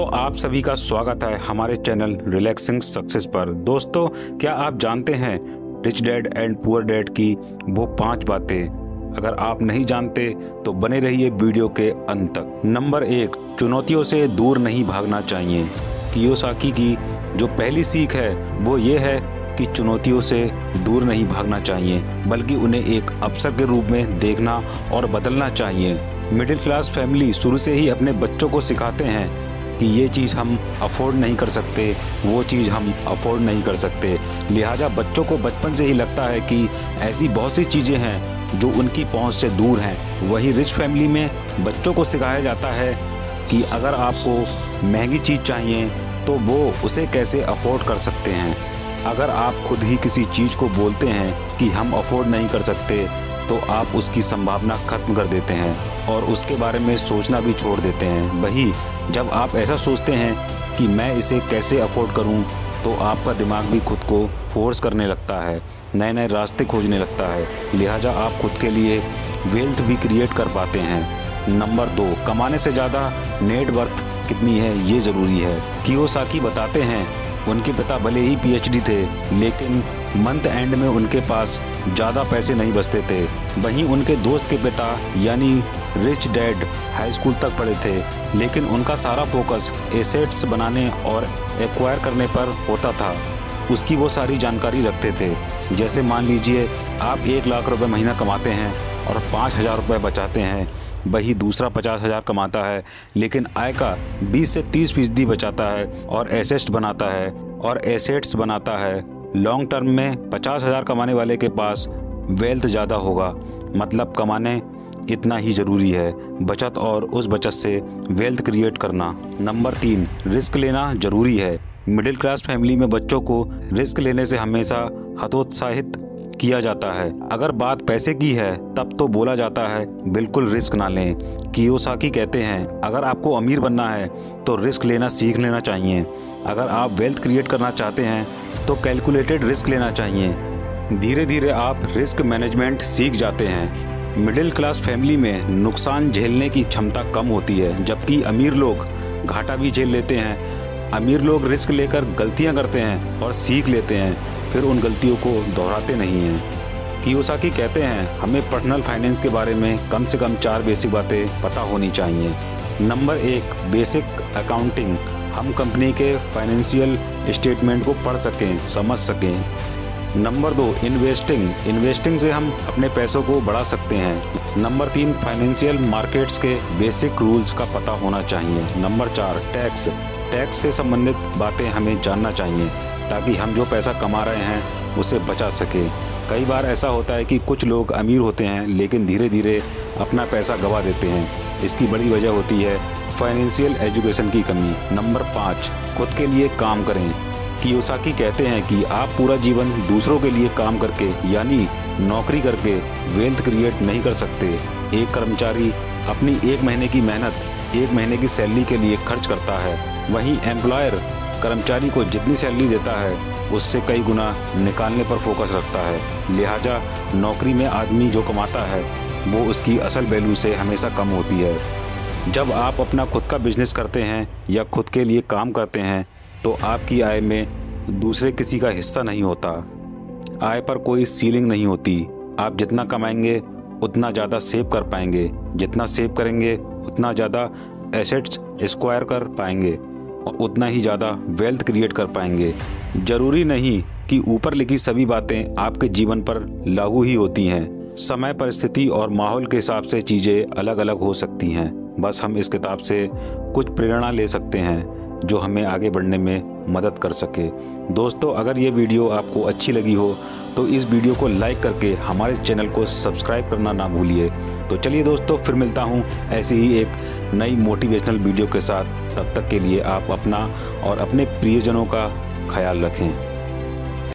दोस्तों, आप सभी का स्वागत है हमारे चैनल रिलैक्सिंग सक्सेस पर। दोस्तों, क्या आप जानते हैं rich dad and poor dad की वो 5 बातें? अगर आप नहीं जानते तो बने रहिए वीडियो के अंत तक। नंबर 1, चुनौतियों से दूर नहीं भागना चाहिए। कियोसाकी की जो पहली सीख है वो ये है कि चुनौतियों से दूर नहीं भागना चाहिए, बल्कि उन्हें एक अवसर के रूप में देखना और बदलना चाहिए। मिडिल क्लास फैमिली शुरू से ही अपने बच्चों को सिखाते हैं कि ये चीज़ हम अफोर्ड नहीं कर सकते, वो चीज़ हम अफोर्ड नहीं कर सकते। लिहाजा बच्चों को बचपन से ही लगता है कि ऐसी बहुत सी चीज़ें हैं जो उनकी पहुंच से दूर हैं। वहीं रिच फैमिली में बच्चों को सिखाया जाता है कि अगर आपको महंगी चीज़ चाहिए तो वो उसे कैसे अफोर्ड कर सकते हैं। अगर आप खुद ही किसी चीज़ को बोलते हैं कि हम अफोर्ड नहीं कर सकते तो आप उसकी संभावना खत्म कर देते हैं और उसके बारे में सोचना भी छोड़ देते हैं। वहीं जब आप ऐसा सोचते हैं कि मैं इसे कैसे अफोर्ड करूं, तो आपका दिमाग भी खुद को फोर्स करने लगता है, नए नए रास्ते खोजने लगता है। लिहाजा आप खुद के लिए वेल्थ भी क्रिएट कर पाते हैं। नंबर 2, कमाने से ज़्यादा नेट वर्थ कितनी है ये ज़रूरी है। कियोसाकी बताते हैं उनके पिता भले ही PhD थे, लेकिन मंथ एंड में उनके पास ज़्यादा पैसे नहीं बचते थे। वहीं उनके दोस्त के पिता यानी रिच डैड हाई स्कूल तक पढ़े थे, लेकिन उनका सारा फोकस एसेट्स बनाने और एक्वायर करने पर होता था। उसकी वो सारी जानकारी रखते थे। जैसे मान लीजिए आप 1 लाख रुपए महीना कमाते हैं और 5,000 रुपये बचाते हैं, वही दूसरा 50,000 कमाता है लेकिन आय का 20 से 30% बचाता है और एसेट्स बनाता है। लॉन्ग टर्म में 50,000 कमाने वाले के पास वेल्थ ज़्यादा होगा। मतलब कमाने इतना ही ज़रूरी है, बचत और उस बचत से वेल्थ क्रिएट करना। नंबर 3, रिस्क लेना ज़रूरी है। मिडिल क्लास फैमिली में बच्चों को रिस्क लेने से हमेशा हतोत्साहित किया जाता है। अगर बात पैसे की है तब तो बोला जाता है बिल्कुल रिस्क ना लें। कियोसाकी कहते हैं अगर आपको अमीर बनना है तो रिस्क लेना सीख लेना चाहिए। अगर आप वेल्थ क्रिएट करना चाहते हैं तो कैलकुलेटेड रिस्क लेना चाहिए। धीरे धीरे आप रिस्क मैनेजमेंट सीख जाते हैं। मिडिल क्लास फैमिली में नुकसान झेलने की क्षमता कम होती है, जबकि अमीर लोग घाटा भी झेल लेते हैं। अमीर लोग रिस्क लेकर गलतियां करते हैं और सीख लेते हैं, फिर उन गलतियों को दोहराते नहीं हैं। कियोसाकी कहते हैं हमें पर्सनल फाइनेंस के बारे में कम से कम 4 बेसिक बातें पता होनी चाहिए। Number 1, basic accounting. हम कंपनी के फाइनेंशियल स्टेटमेंट को पढ़ सकें, समझ सकें। नंबर 2, इन्वेस्टिंग से हम अपने पैसों को बढ़ा सकते हैं। नंबर 3, फाइनेंशियल मार्केट्स के बेसिक रूल्स का पता होना चाहिए। नंबर 4, टैक्स से संबंधित बातें हमें जानना चाहिए ताकि हम जो पैसा कमा रहे हैं उसे बचा सके। कई बार ऐसा होता है कि कुछ लोग अमीर होते हैं लेकिन धीरे धीरे अपना पैसा गंवा देते हैं। इसकी बड़ी वजह होती है फाइनेंशियल एजुकेशन की कमी। नंबर 5, खुद के लिए काम करें। कियोसाकी कहते हैं कि आप पूरा जीवन दूसरों के लिए काम करके यानी नौकरी करके वेल्थ क्रिएट नहीं कर सकते। एक कर्मचारी अपनी 1 महीने की मेहनत 1 महीने की सैलरी के लिए खर्च करता है, वहीं एम्प्लॉयर कर्मचारी को जितनी सैलरी देता है उससे कई गुना निकालने पर फोकस रखता है। लिहाजा नौकरी में आदमी जो कमाता है वो उसकी असल वैल्यू से हमेशा कम होती है। जब आप अपना खुद का बिजनेस करते हैं या खुद के लिए काम करते हैं तो आपकी आय में दूसरे किसी का हिस्सा नहीं होता। आय पर कोई सीलिंग नहीं होती। आप जितना कमाएंगे उतना ज़्यादा सेव कर पाएंगे, जितना सेव करेंगे उतना ज़्यादा एसेट्स एक्वायर कर पाएंगे और उतना ही ज़्यादा वेल्थ क्रिएट कर पाएंगे। ज़रूरी नहीं कि ऊपर लिखी सभी बातें आपके जीवन पर लागू ही होती हैं। समय, परिस्थिति और माहौल के हिसाब से चीज़ें अलग अलग हो सकती हैं। बस हम इस किताब से कुछ प्रेरणा ले सकते हैं जो हमें आगे बढ़ने में मदद कर सके। दोस्तों, अगर ये वीडियो आपको अच्छी लगी हो तो इस वीडियो को लाइक करके हमारे चैनल को सब्सक्राइब करना ना भूलिए। तो चलिए दोस्तों, फिर मिलता हूँ ऐसी ही एक नई मोटिवेशनल वीडियो के साथ। तब तक के लिए आप अपना और अपने प्रियजनों का ख्याल रखें।